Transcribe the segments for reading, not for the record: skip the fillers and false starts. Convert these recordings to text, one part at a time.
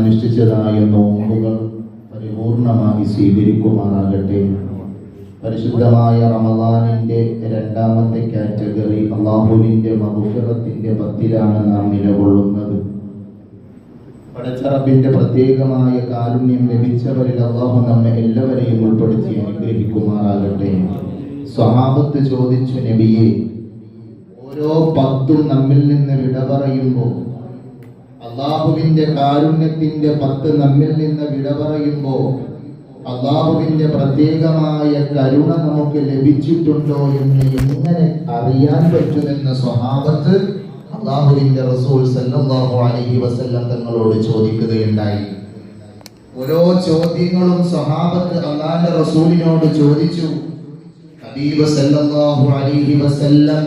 അനുഷ്ഠിച്ചതായ നോമ്പുകൾ പരിപൂർണമായി സ്വീകരിക്കുമാറാകട്ടെ. പരിശുദ്ധമായ റമദാനിന്റെ രണ്ടാമത്തെ കാറ്റഗറി അല്ലാഹുവിന്റെ മഗ്ഫിറത്തിന്റെ പത്തിലാണ് നാം നിലകൊള്ളുന്നത്. പടച്ചറബിന്റെ പ്രത്യേകമായ കാരുണ്യം ലഭിച്ചവരിൽ അല്ലാഹു നമ്മെ എല്ലാവരെയും ഉൾപ്പെടുത്തി അനുഗ്രഹിക്കുമാറാകട്ടെ. സ്വഹാബത്ത് ചോദിച്ചു, നബിയെ, ഓരോ പത്തും നമ്മിൽ നിന്ന് വിട പറയുമ്പോൾ, അല്ലാഹുവിന്റെ കാരുണ്യത്തിന്റെ 10 നമ്മിൽ നിന്ന് വിട പറയുമ്പോൾ അല്ലാഹുവിന്റെ പ്രത്യേകമായ കരുണ നമുക്ക് ലഭിച്ചിട്ടുണ്ടോ എന്ന് എങ്ങനെ അറിയാൻ പറ്റുമെന്ന് സ്വഹാബത്ത് അല്ലാഹുവിന്റെ റസൂൽ സല്ലല്ലാഹു അലൈഹി വസല്ലം തങ്ങളോട് ചോദിക്കുകയുണ്ടായി. ഓരോ ചോദ്യങ്ങളും സ്വഹാബത്ത് അല്ലാഹുവിന്റെ റസൂലിനോട് ചോദിച്ചു. ഹബീബ് സല്ലല്ലാഹു അലൈഹി വസല്ലം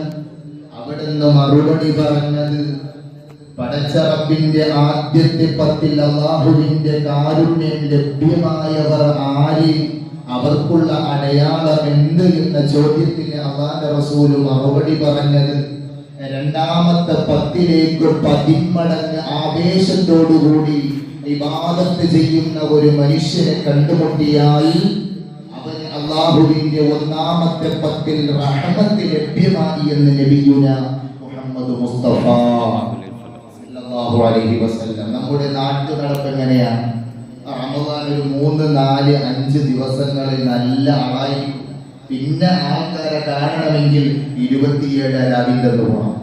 അവിടുന്ന് മറുപടി പറഞ്ഞത്, പടച്ച റബ്ബിന്റെ ആദ്യത്തെ 10 അല്ലാഹുവിന്റെ കാരുണ്യം ലഭ്യമായവർ ആര്, അവർക്കുള്ള അടയാളം എന്ത് എന്ന ചോദ്യത്തിന് അല്ലാഹുവിന്റെ റസൂൽ മറുപടി പറഞ്ഞത്, രണ്ടാമത്തെ 10ലേക്ക് 10 മടങ്ങ് ആവേശത്തോടുകൂടി ഇബാദത്ത് ചെയ്യുന്ന ഒരു മനുഷ്യനെ കണ്ടുമുട്ടിയാൽ അവന് അല്ലാഹുവിന്റെ ഒന്നാമത്തെ 10ൽ റഹ്മത്ത് ലഭ്യമായി എന്ന് നബിയുന മുഹമ്മദ് മുസ്തഫ സല്ലല്ലാഹു അലൈഹി വസല്ലം. നമ്മുടെ നാട്ടു നടപ്പ് എങ്ങനെയാണ്? റമദാൻ ഒരു 3, 4, 5 ദിവസങ്ങളിൽ നല്ല ആളായിരിക്കും. പിന്നെ ആൾക്കാരെ കാണണമെങ്കിൽ 27 രാവിലെ പോകണം.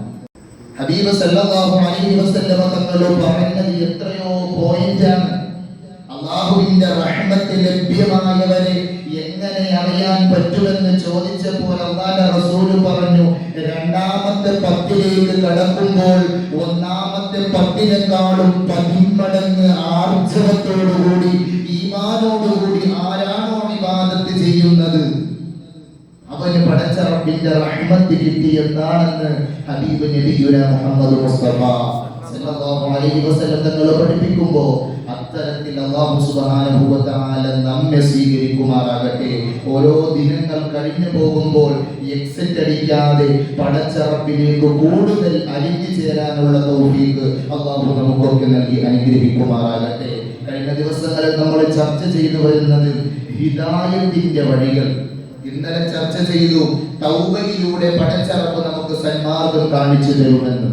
ഹബീബ് സല്ലല്ലാഹു അലൈഹി വസല്ലം തങ്ങൾ പറഞ്ഞത് എത്രയോ പോയിന്റാണ്. അല്ലാഹുവിന്റെ റഹ്മത്ത് ലഭ്യമായവരെ എങ്ങനെ അറിയാൻ പറ്റുമെന്ന് ചോദിച്ചപ്പോൾ അല്ലാഹുവിന്റെ റസൂൽ പറഞ്ഞു, രണ്ടാമത്തെ 10ലേക്ക് കടക്കുമ്പോൾ ഒന്നാമത്തെ 10നെക്കാളും 10 മടങ്ങ് ആർജവത്തോടുകൂടി ഈമാനോടുകൂടി ആരാണോ ഇബാദത്ത് ചെയ്യുന്നത് അവന് പടച്ച റബ്ബിന്റെ റഹ്മത്ത് കിട്ടി എന്നാണെന്ന് ഹബീബ് നബിയുന മുഹമ്മദ് മുസ്തഫ സല്ലല്ലാഹു അലൈഹി വസല്ലം തങ്ങൾ പഠിപ്പിക്കുമ്പോൾ അത്തരത്തിൽ അല്ലാഹു സുബ്ഹാനഹു വ തആല നമ്മെ സ്വീകരിക്കുമാറാകട്ടെ. ഓരോ ദിനങ്ങൾ കഴിഞ്ഞു പോകുമ്പോൾ എക്സിറ്റ് അടിക്കാതെ പടച്ച റബ്ബിലേക്ക് കൂടുതൽ അലിഞ്ഞു ചേരാനുള്ള തൗഫീഖ് അല്ലാഹു നമുക്കൊക്കെ നൽകി അനുഗ്രഹിക്കുമാറാകട്ടെ. കഴിഞ്ഞ ദിവസങ്ങളിൽ നമ്മൾ ചർച്ച ചെയ്തു വരുന്നത് ഹിദായത്തിന്റെ വഴികൾ. ഇന്നലെ ചർച്ച ചെയ്തു തൗബയിലൂടെ പടച്ച റബ്ബ് നമുക്ക് സന്മാർഗ്ഗം കാണിച്ചു തരുമെന്ന്.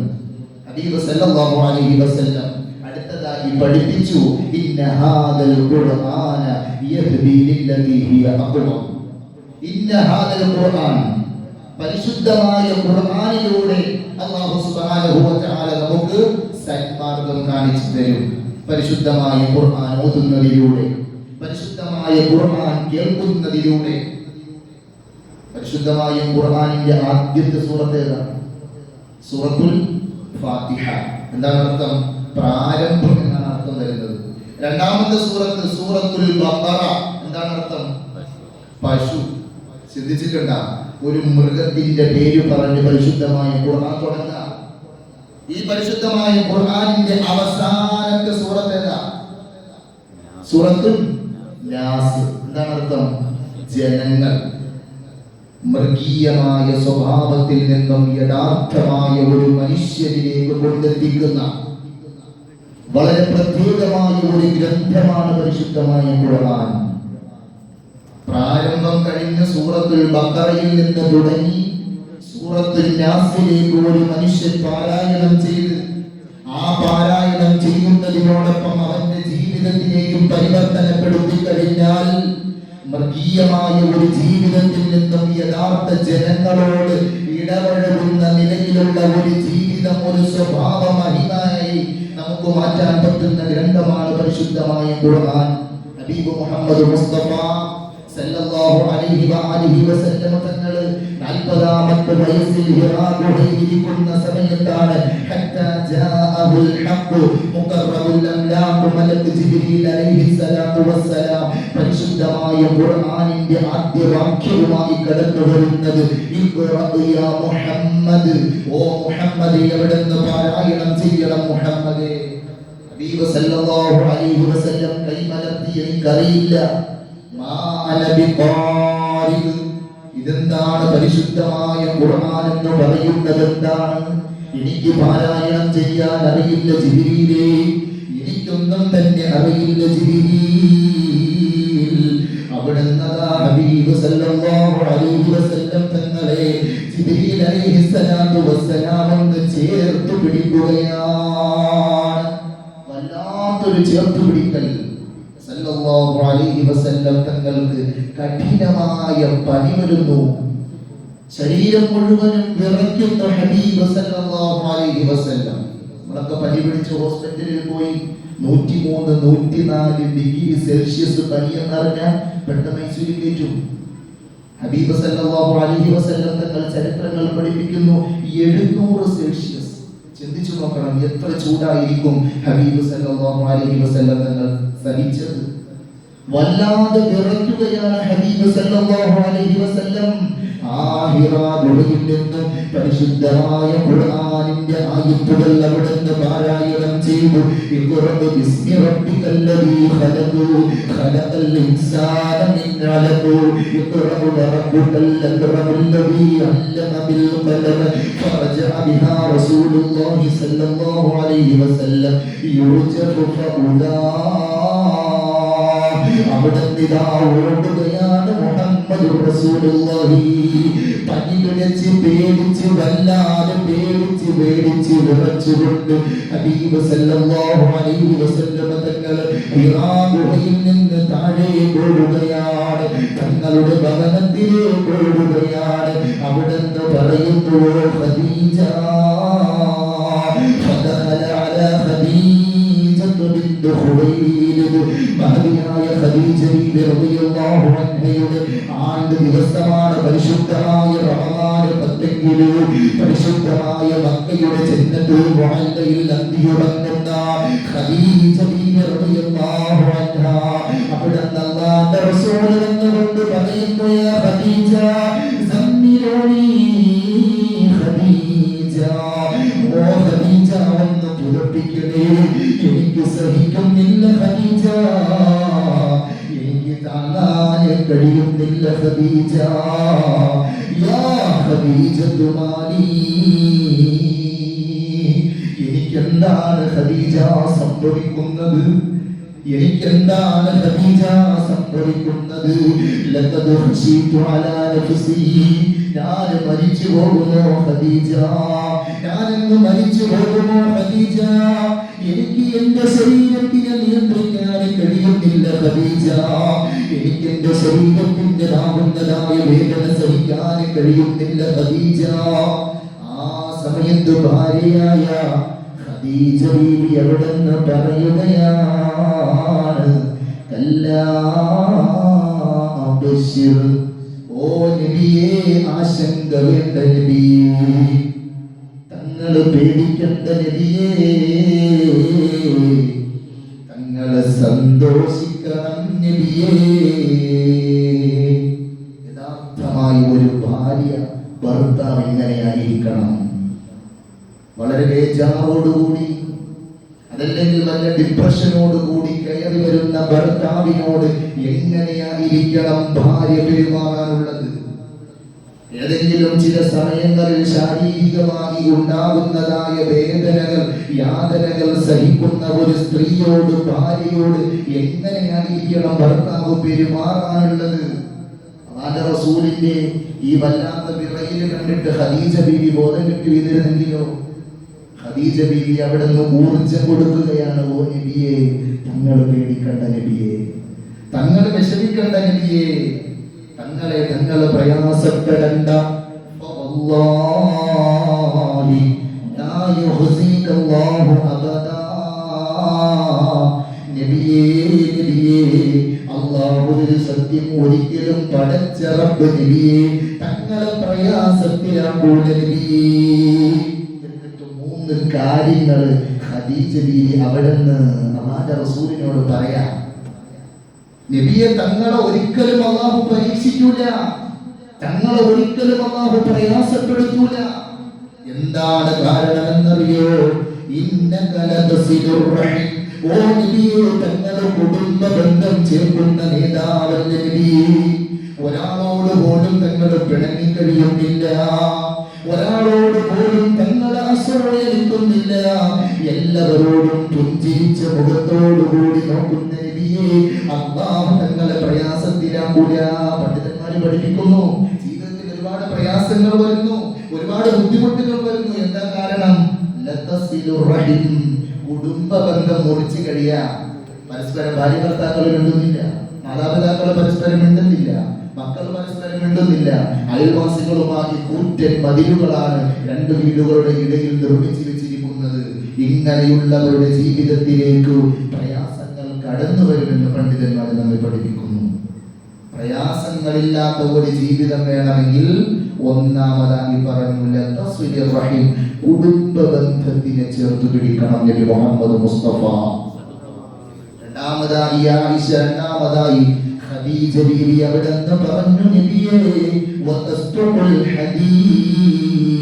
ഹബീബ് സല്ലല്ലാഹു അലൈഹി വസല്ലം അടുത്തതായി പഠിപ്പിച്ചു, ഇന്ന ഹാദൽ ഖുർആന യഹ്ദി ലില്ലതി ഹിയ അഖ്വം. ഇന്ന ഹാദൽ ഖുർആൻ, പരിശുദ്ധമായ ഖുർആനിലൂടെ അല്ലാഹു സുബ്ഹാനഹു വ തആല നമുക്ക് സന്മാർഗ്ഗം കാണിച്ചു തരും. പരിശുദ്ധമായ ഖുർആൻ ഓതുന്നതിലൂടെ, പരിശുദ്ധമായ ഖുർആൻ കേൾക്കുന്നതിലൂടെ. പരിശുദ്ധമായ ഖുർആനിന്റെ ആദ്യത്തെ സൂറത്ത് ഏതാണ്? സൂറത്തുൽ ഫാത്തിഹ. എന്താണ് അർത്ഥം? പ്രാരംഭം എന്നാണ് അർത്ഥം വരുന്നത്. രണ്ടാമത്തെ സൂറത്ത് സൂറത്തുൽ ബഖറ. എന്താണ് അർത്ഥം? പശു. ചിന്തിച്ചിട്ടുണ്ടാ? ഒരു മൃഗത്തിന്റെ പേര് പറഞ്ഞ് പരിശുദ്ധമായ ഖുർആൻ തുടങ്ങുക. ഈ പരിശുദ്ധമായ ഖുർആനിന്റെ അവസാനത്തെ സൂറത്ത് ഏതാ? സൂറത്തുൽ നാസ്. എന്താണ് അർത്ഥം? ജനങ്ങൾ. മൃഗീയമായ സ്വഭാവത്തിൽ നിന്നും യഥാർത്ഥമായ ഒരു മനുഷ്യരിലേക്ക് കൊണ്ടെത്തിക്കുന്ന വളരെ പ്രത്യേകമായ ഒരു ഗ്രന്ഥമാണ് പരിശുദ്ധമായ ഖുർആൻ. പ്രാരംഭം കഴിഞ്ഞ സൂറത്തുൽ ബഖറയിൽ നിന്ന് തുടങ്ങി സൂറത്തുൽ നാസിലേക്ക് ഒരു മനുഷ്യൻ പാരായണം ചെയ്ത് ആ പാരായണം ചെയ്യുന്നതിനോടൊപ്പം അവന്റെ ജീവിതത്തിനെയും പരിവർത്തനപ്പെടുത്തി കഴിഞ്ഞാൽ മർഗീയമായ ഒരു ജീവിതത്തിൽ നിന്നും യഥാർത്ഥ ജനങ്ങളോട് ഇടപഴകുന്ന നിലയിലുള്ള ഒരു ജീവിതം, ഒരു സ്വഭാവ മഹിമയായി നമുക്ക് മാറ്റാൻ പറ്റുന്ന ഗ്രന്ഥമാണ് പരിശുദ്ധമായ ഖുർആൻ. ഹബീബ് മുഹമ്മദ് മുസ്തഫ സല്ലല്ലാഹു അലൈഹി വആലിഹി വസല്ലം തങ്ങൾ 40ാമത്തെ വയസ്സിൽ ഹിറാഗുഹയിലിരിക്കുന്ന സമയത്താണ് ഹത്താ ജാഅഹുൽ ഹഖ് മുഖറബുൽ അംലാഖ് മലക് ജിബ്രീൽ അലൈഹി സ്വലാത്തു വസ്സലാം പരിശുദ്ധമായ ഖുർആനിന്റെ ആദ്യ വാക്യവുമായി കടന്നു വരുന്നത്, ഇഖ്റഅ യാ മുഹമ്മദ്, ഓ മുഹമ്മദ് എവിടുന്ന് പാരായണം ചെയ്യണം മുഹമ്മദേ. ഹബീബ് സല്ലല്ലാഹു അലൈഹി വസല്ലം കൈമലർത്തി, എനിക്കറിയില്ല. ഇതെന്താണ് പരിശുദ്ധമായ ഖുർആൻ എന്ന് പറയുന്നത്? എന്താണ്? എനിക്ക് പാരായണം ചെയ്യാൻ അറിയില്ല ജിബ്രീലേ, എനിക്കൊന്നും തന്നെ അറിയില്ല ജിബ്രീൽ. അവിടുന്ന് ഹബീബ് സല്ലല്ലാഹു അലൈഹി വസല്ലം തങ്ങളെ ജിബ്രീൽ അലൈഹിസ്സലാത്തു വസ്സലാം ഒന്ന് ചേർത്ത് പിടിക്കുകയാണ്. വല്ലാത്തൊരു ചേർത്ത് പിടിക്കൽ. സല്ലല്ലാഹു അലൈഹി വസല്ലം തങ്ങൾക്ക് കഠിനമായ പനി വരുന്നു. ശരീരം മുഴുവനും വിറയ്ക്കുന്ന ഹബീബ് സല്ലല്ലാഹു അലൈഹി വസല്ലം. നമ്മളൊക്കെ പനി പിടിച്ച് ഹോസ്പിറ്റലിൽ പോയി 103, 104 ഡിഗ്രി സെൽഷ്യസ് പനി എന്നറിഞ്ഞാൽ പെട്ടെന്ന് ഐസിയുവിൽ കയറ്റും. ഹബീബ് സല്ലല്ലാഹു അലൈഹി വസല്ലം തങ്ങൾ ചരിത്രങ്ങൾ പഠിപ്പിക്കുന്നു 700 സെൽഷ്യസ്. ചിന്തിച്ചു നോക്കണം, എത്ര ചൂടായിരിക്കും ഹബീബ് സല്ലല്ലാഹു അലൈഹി വസല്ലം തങ്ങൾ സഹിച്ചത്. വല്ലാതെ വിറയ്ക്കുകയാണ് ഹബീബ് സല്ലല്ലാഹു അലൈഹി വസല്ലം. ഹിറാ ഗുഹയിൽ നിന്ന് പരിശുദ്ധമായ ഖുർആനിന്റെ ആയത്തുകൾ അവിടുന്ന് പാരായണം ചെയ്തു. ഇഖ്റഅ ബിസ്മി റബ്ബിക്കല്ലദീ ഖലഖ് ഖലഖൽ ഇൻസാന മിൻ അലഖ് ഇഖ്റഅ വറബ്ബുക്കൽ അക്രമുല്ലദീ അല്ലമ ബിൽ ഖലം ഫറജഅ ബിഹാ റസൂലുള്ളാഹി സ്വല്ലല്ലാഹു അലൈഹി വസല്ലം യുർജഫു ഫഉദാ. അവിടുന്ന് ഓടുകയാണ് മുഹമ്മദുർ റസൂലുള്ളാഹി. പനി പിടിച്ച് പേടിച്ച് വല്ലാതെ പേടിച്ച് വിറച്ചുകൊണ്ട് ഹബീബ് സല്ലല്ലാഹു അലൈഹി വസല്ലം തങ്ങൾ ഹിറാ ഗുഹയിൽ നിന്ന് താഴേക്ക് ഓടുകയാണ്. തങ്ങളുടെ ഭവനത്തിലേക്ക് ഓടുകയാണ്. അവിടുന്ന് പറയുന്നു, ഖദീജ ഫദഖല അലാ ഖദീജത്തു ബിന്ത് ഖുവൈലിദ്. മഹദിയായ ഖദീജ ബീവി റളിയല്ലാഹു അൻഹയുടെ ആണ്ട് ദിവസമാണ് പരിശുദ്ധമായ റമദാൻ 10 പരിശുദ്ധമായ മക്കയുടെ ജന്നത്തുൽ മുഅല്ലയിൽ അന്തിയുറങ്ങുന്ന ഖദീജ ബീവി റളിയല്ലാഹു അൻഹ. അവിടുന്ന് അല്ലാഹുവിന്റെ റസൂൽ വന്നുകൊണ്ട് പറയുന്നു, യാ ഖദീജ സമ്മിലൂനി ഖദീജ, ഓ ഖദീജ ഒന്ന് പുതപ്പിക്കണേ, എനിക്ക് സഹിക്കുന്നില്ല ഖദീജ, എനിക്ക് താങ്ങാൻ കഴിയുന്നില്ല ഖദീജ. യാ ഖദീജത്തു മാലി, എനിക്കെന്താണ് ഖദീജ സംഭവിക്കുന്നത്? എനിക്കെന്താണ് ഖദീജ സംഭവിക്കുന്നത്? ലഖദ് ഖശീതു അലാ നഫ്സി, ഞാൻ മരിച്ചു പോകുമോ ഖദീജ? ഞാനങ്ങ് മരിച്ചു പോകുമോ ഖദീജ? എനിക്ക് എന്റെ ശരീരത്തിനെ നിയന്ത്രിക്കാൻ കഴിയുന്നില്ല ഖദീജ. എനിക്ക് എന്റെ ശരീരത്തിന്റെ ആവുന്നതായ വേദന സഹിക്കാൻ കഴിയുന്നില്ല ഖദീജ. ആ സമയത്ത് ഭാര്യയായ ഖദീജ ബീവി അവിടുന്ന് പറയുകയാണ്, കല്ലാ അബ്ശിർ, ഓ നബിയേ ആശങ്ക വേണ്ട നബിയേ, തങ്ങള് പേടിക്കേണ്ട നബിയേ, തങ്ങള് സന്തോഷിക്കണം നബിയേ. യഥാർത്ഥമായി ഒരു ഭാര്യ ഭർത്താവ് എങ്ങനെയായിരിക്കണം? വളരെ ബേജാറോടുകൂടി, അതല്ലെങ്കിൽ നല്ല ഡിപ്രഷനോടുകൂടി കയറി വരുന്ന ഭർത്താവിനോട് എങ്ങനെയായിരിക്കണം ഭാര്യ പെരുമാറാനുള്ളത്? ഏതെങ്കിലും ചില സമയങ്ങളിൽ ശാരീരികമായി ഉണ്ടാകുന്നതായ വേദനകൾ, യാതനകൾ സഹിക്കുന്ന ഒരു സ്ത്രീയോട്, ഭാര്യയോട് എങ്ങനെയായിരിക്കണം ഭർത്താവ് പെരുമാറാനുള്ളത്? അല്ലാഹുവിന്റെ റസൂലിന്റെ ഈ വല്ലാത്ത വിറയിൽ കണ്ടിട്ട് ഖദീജ ബീവി ബോധം കെട്ടി വീണിരുന്നെങ്കിലോ? ഖദീജ ബീവി അവിടുന്ന് ഊർജ്ജം കൊടുക്കുകയാണ്, ഓ നബിയേ, തങ്ങൾ പേടിക്കണ്ട നബിയേ, തങ്ങൾ വിഷമിക്കണ്ട നബിയേ, തങ്ങൾ പ്രയാസപ്പെടണ്ട. വല്ലാഹി ലാ യുഖ്സികല്ലാഹു അബദാ. നബിയേ, നബിയേ, അല്ലാഹു ഒരു സത്യം ഒരിക്കലും പടച്ച റബ്ബ് നബിയേ തങ്ങളെ പ്രയാസത്തിലാക്കൂല നബിയേ. എന്നിട്ട് 3 കാര്യങ്ങൾ ഖദീജ ബീവി അവിടുന്ന് അല്ലാഹുവിന്റെ റസൂലിനോട് പറയാം. നബിയെ, തങ്ങളെ ഒരിക്കലും അല്ലാഹു പരീക്ഷിക്കൂല, തങ്ങളെ ഒരിക്കലും അല്ലാഹു പ്രയാസപ്പെടുത്തൂല. എന്താണ് കാരണമെന്നറിയോ? ഇന്നക ലതസിലുർ റഹീം, ഓ നബിയെ, തങ്ങളെ കുടുംബ ബന്ധം ചേർക്കുന്ന നേതാവല്ലേ നബിയെ. ഒരാളോട് പോലും തങ്ങൾ പിണങ്ങി കഴിയുന്നില്ല, ഒരാളോട് പോലും തങ്ങൾ ഉയർത്തുന്നില്ല. എല്ലാവരോടും പുഞ്ചിരിച്ച മുഖത്തോടുകൂടി നോക്കുന്ന നബിയെ അല്ലാഹു തങ്ങളെ പ്രയാസത്തിലാക്കൂല. പണ്ഡിതന്മാര് പഠിപ്പിക്കുന്നു, ജീവിതത്തിൽ ഒരുപാട് പ്രയാസങ്ങൾ വരുന്നു, ഒരുപാട് ബുദ്ധിമുട്ടുകൾ വരുന്നു. എന്താ കാരണം? ലതസിലുർ റഹിം, കുടുംബ ബന്ധം മുറിച്ചു കഴിയാ. പരസ്പരം ഭാര്യ ഭർത്താക്കൾ മിണ്ടുന്നില്ല, മാതാപിതാക്കൾ പരസ്പരം മിണ്ടുന്നില്ല, മക്കൾ പരസ്പരം മിണ്ടുന്നില്ല. അയൽവാസികളുമായി കൂറ്റൻ മതിലുകളാണ് രണ്ട് വീടുകളുടെ ഇടയിൽ നിർമ്മിച്ചു വെച്ചിരിക്കുന്നത്. ഇങ്ങനെയുള്ളവരുടെ ജീവിതത്തിലേക്ക് പ്രയാസങ്ങൾ കടന്നു വരുമെന്ന് പണ്ഡിതന്മാർ നമ്മെ പഠിപ്പിക്കുന്നു. പ്രയാസങ്ങളില്ലാത്ത ഒരു ജീവിതം വേണമെങ്കിൽ ഒന്നാമതായി പറഞ്ഞു ലതസിലുർ റഹിം, കുടുംബ ബന്ധത്തിനെ ചേർത്ത് പിടിക്കണം നബി മുഹമ്മദ് മുസ്തഫ. രണ്ടാമതായി ആയിഷ, രണ്ടാമതായി ഖദീജ ബീവി അവിടുന്ന് പറഞ്ഞു നബിയേ വതസ്തുൽ ഹദീദ്,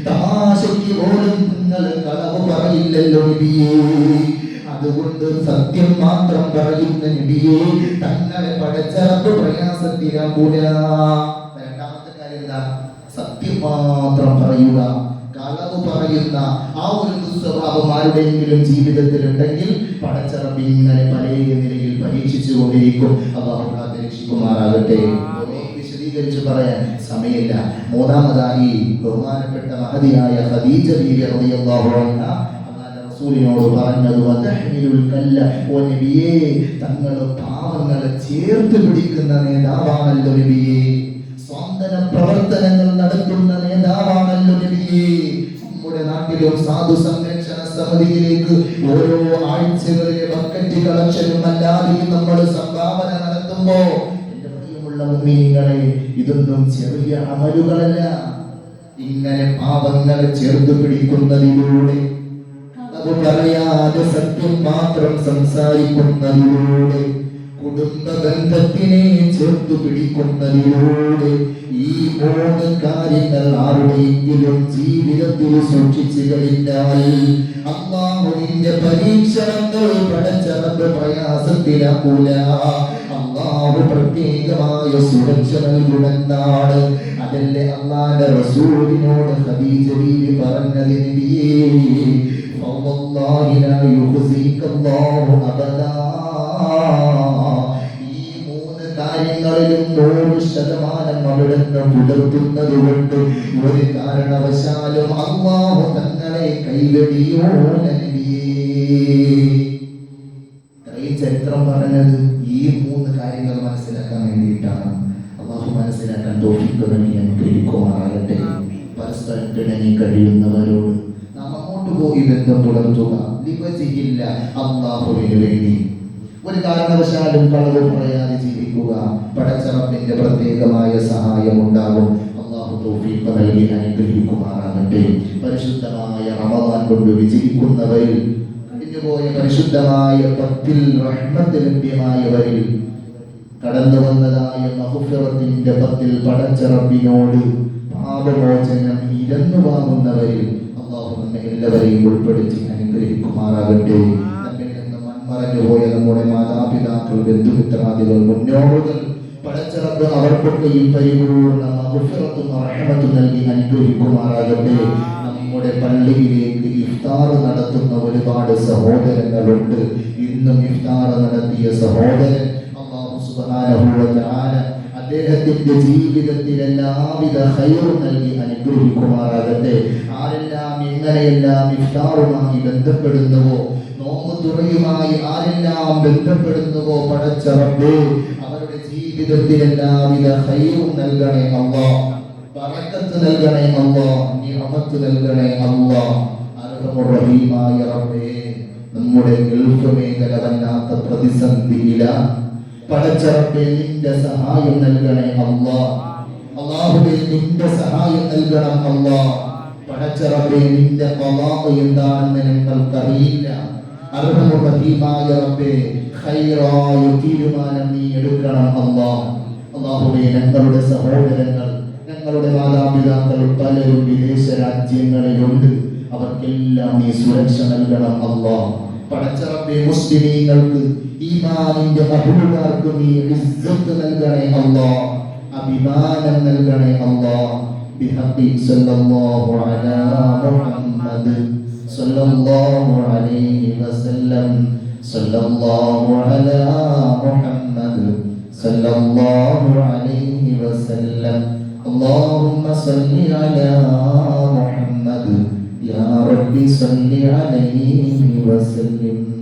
തമാശയ്ക്ക് പോലും നിങ്ങൾ കളവ് പറയില്ലല്ലോ നബിയേ, അതുകൊണ്ട് സത്യം മാത്രം പറയുന്ന നബിയെ തങ്ങളെ പടച്ച റബ്ബ് പ്രയാസത്തിലാക്കൂല. രണ്ടാമത്തെ കാര്യം എന്താ? സത്യം മാത്രം പറയുക. കളവ് പറയുന്ന ആ ഒരു ദുസ്വഭാവം ആരുടെയെങ്കിലും ജീവിതത്തിൽ ഉണ്ടെങ്കിൽ പടച്ച റബ്ബ് ഇങ്ങനെ പല നിലയിൽ പരീക്ഷിച്ചു കൊണ്ടിരിക്കും. അല്ലാഹു കാത്ത് രക്ഷിക്കുമാറാകട്ടെ. വിശദീകരിച്ച് പറയാൻ സമയമില്ല. മൂന്നാമതായി ബഹുമാനപ്പെട്ട മഹതിയായ ഖദീജ ബീവി റളിയല്ലാഹു അൻഹ റസൂലിനോട് പറഞ്ഞത് വതഹ്മിലുൽ കല്ല, ഓ നബിയേ തങ്ങൾ പാവങ്ങളെ ചേർത്ത് പിടിക്കുന്ന നേതാവാണല്ലോ നബിയേ, സ്വാന്തന പ്രവർത്തനങ്ങൾ നടത്തുന്ന നേതാവാണല്ലോ നബിയേ. നമ്മുടെ നാട്ടിലും സാധു സംരക്ഷണ സമിതിയിലേക്ക് ഓരോ ആഴ്ചകളിലെ ബക്കറ്റ് കളക്ഷനും അല്ലാതെയും നമ്മൾ സംഭാവന നടത്തുമ്പോ എന്റെ പ്രിയമുള്ള മുഅ്മിനീങ്ങളെ, ഇതൊന്നും ചെറിയ അമലുകളല്ല. ഇങ്ങനെ പാവങ്ങളെ ചേർത്ത് പിടിക്കുന്നതിലൂടെ, പറയാതെ സത്യം മാത്രം സംസാരിക്കുന്നതിലൂടെ, കുടുംബ ബന്ധത്തിനെ ചേർത്തു പിടിക്കുന്നതിലൂടെ, ഈ മൂന്ന് കാര്യങ്ങൾ ആരുടെയെങ്കിലും ജീവിതത്തിൽ സൂക്ഷിച്ചു കഴിഞ്ഞാൽ അല്ലാഹുവിന്റെ പരീക്ഷണങ്ങൾ പടച്ച റബ്ബ് പ്രയാസത്തിലാക്കൂല. അല്ലാഹു പ്രത്യേകമായ സുരക്ഷ നൽകുമെന്നാണ്. അതല്ലേ അല്ലാഹുവിന്റെ റസൂലിനോട് ഖദീജ ബീവി പറഞ്ഞത്, നബിയേ വല്ലാഹി ലാ യുഖ്സിക അല്ലാഹു അബദാ. ഈ മൂന്ന് കാര്യങ്ങളിലും 100% അവിടുന്ന് പുലർത്തുന്നത് കൊണ്ട് ഒരു കാരണവശാലും അല്ലാഹു തങ്ങളെ കൈവെടിയോ നബിയേ. ഇത്രയും ചരിത്രം പറഞ്ഞത് ഈ മൂന്ന് കാര്യങ്ങൾ മനസ്സിലാക്കാൻ വേണ്ടിയിട്ടാണ്. അല്ലാഹു മനസ്സിലാക്കാൻ തൗഫീഖ് നൽകി അനുഗ്രഹിക്കുമാറാകട്ടെ. പരസ്പരം പിണങ്ങി കഴിയുന്നവരോട് നാം അങ്ങോട്ട് പോയി ബന്ധം പുലർത്തുക. ലിവജില്ല, അല്ലാഹുവിന് വേണ്ടി. ഒരു കാരണവശാലും കളവ് പറയാതെ ജീവിക്കുക. പടച്ച റബ്ബിന്റെ പ്രത്യേകമായ സഹായം ഉണ്ടാകും. അല്ലാഹു തൗഫീഖ് നൽകി അനുഗ്രഹിക്കുമാറാകട്ടെ. പരിശുദ്ധമായ റമദാൻ കൊണ്ട് വിജയിക്കുന്നവരിൽ, കഴിഞ്ഞുപോയ പരിശുദ്ധമായ 10 റഹ്മത്ത് ലഭ്യമായവരിൽ, കടന്നു വന്നതായ മഗ്ഫിറത്തിന്റെ 10 പടച്ച റബ്ബിനോട് പാപമോചനം ഇരന്നു വാങ്ങുന്നവരിൽ അല്ലാഹു നമ്മെ എല്ലാവരെയും ഉൾപ്പെടുത്തി അനുഗ്രഹിക്കുമാറാകട്ടെ. നമ്മിൽ നിന്ന് മൺമറഞ്ഞുപോയ നമ്മുടെ മാതാപിതാക്കൾ, ബന്ധുമിത്രാദികൾ, മുന്നോറുകൾ പടച്ച റബ്ബ് അവർക്കൊക്കെയും പരിപൂർണ്ണ മഗ്ഫിറത്തും റഹ്മത്തും നൽകി അനുഗ്രഹിക്കുമാറാകട്ടെ. നമ്മുടെ പള്ളിയിലേക്ക് ഇഫ്താർ നടത്തുന്ന ഒരുപാട് സഹോദരങ്ങളുണ്ട്. ഇന്നും ഇഫ്താർ നടത്തിയ സഹോദരൻ അല്ലാഹു സുബ്ഹാനഹു വ തആല അദ്ദേഹത്തിന്റെ ജീവിതത്തിൽ എല്ലാവിധ ഖൈറും നൽകി അനുഗ്രഹിക്കുമാറാകട്ടെ. ആരെല്ലാം ഇങ്ങനെയെല്ലാം ഇഫ്താറുമായി ബന്ധപ്പെടുന്നുവോ, നോമ്പ് തുറയുമായി ആരെല്ലാം ബന്ധപ്പെടുന്നുവോ പടച്ച റബ്ബേ അവരുടെ ജീവിതത്തിൽ എല്ലാവിധ ഖൈറും നൽകണേ അല്ലാഹ്, ബറക്കത്ത് നൽകണേ അല്ലാഹ്, നിഅമത്ത് നൽകണേ അല്ലാഹ്. അർഹമുർ റഹീമായ റബ്ബേ, നമ്മുടെ ഗൾഫ് മേഖല വല്ലാത്ത പ്രതിസന്ധിയിലാണ്. പടച്ച റബ്ബേ നിന്റെ സഹായം നൽകണേ അല്ലാഹ്. അല്ലാഹുവേ നിന്റെ സഹായം നൽകണം അല്ലാഹ്. പടച്ച റബ്ബേ നിന്റെ ഖലാ എന്താണെന്ന് ഞങ്ങൾക്കറിയില്ല. അർഹമുർ റഹീമായ റബ്ബേ ഖൈറായ തീരുമാനം നീ എടുക്കണം അല്ലാഹ്. അല്ലാഹുവേ ഞങ്ങളുടെ സഹോദരങ്ങൾ, ഞങ്ങളുടെ മാതാപിതാക്കൾ പലരും വിദേശ രാജ്യങ്ങളിലുണ്ട്. അവർക്കെല്ലാം നീ സുരക്ഷ നൽകണം അല്ലാഹ്. പടച്ച റബ്ബേ മുസ്ലിമീങ്ങൾക്ക്, ഈമാനിന്റെ മഹ്ലൂകാർക്ക് നീ ഇസ്സത്ത് നൽകണേ അല്ലാഹ്, അഭിമാനം നൽകണേ അല്ലാഹ്. ബിഹഖി സല്ലല്ലാഹു അലാ മുഹമ്മദ് മുഹമ്മദ് സല്ലല്ലാഹു അലൈഹി വസല്ലം സല്ലല്ലാഹു അലാ മുഹമ്മദ് സല്ലല്ലാഹു അലൈഹി വസല്ലം اللهم صل على محمد يا رب صل عليه وسلم